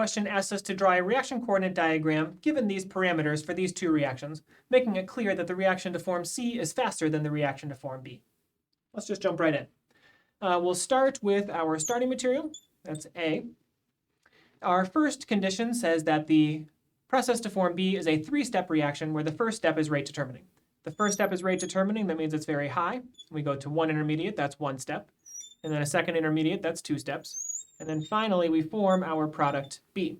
question asks us to draw a reaction coordinate diagram given these parameters for these two reactions, making it clear that the reaction to form C is faster than the reaction to form B. Let's just jump right in. We'll start with our starting material. That's A. Our first condition says that the process to form B is a three-step reaction where the first step is rate determining. The first step is rate determining. That means it's very high. We go to one intermediate. That's one step. And then a second intermediate. That's two steps. And then finally, we form our product B.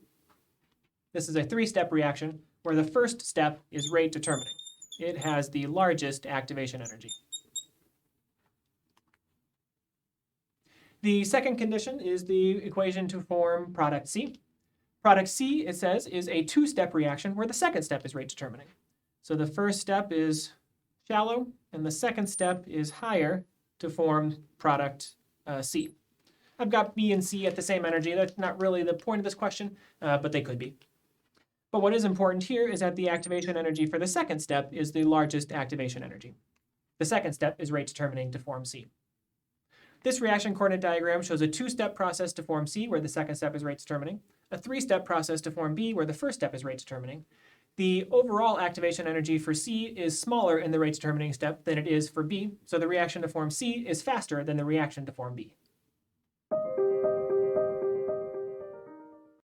This is a three-step reaction where the first step is rate determining. It has the largest activation energy. The second condition is the equation to form product C. Product C, it says, is a two-step reaction where the second step is rate determining. So the first step is shallow, and the second step is higher to form product C. I've got B and C at the same energy. That's not really the point of this question, but they could be. But what is important here is that the activation energy for the second step is the largest activation energy. The second step is rate determining to form C. This reaction coordinate diagram shows a two-step process to form C, where the second step is rate determining, a three-step process to form B, where the first step is rate determining. The overall activation energy for C is smaller in the rate determining step than it is for B, so the reaction to form C is faster than the reaction to form B.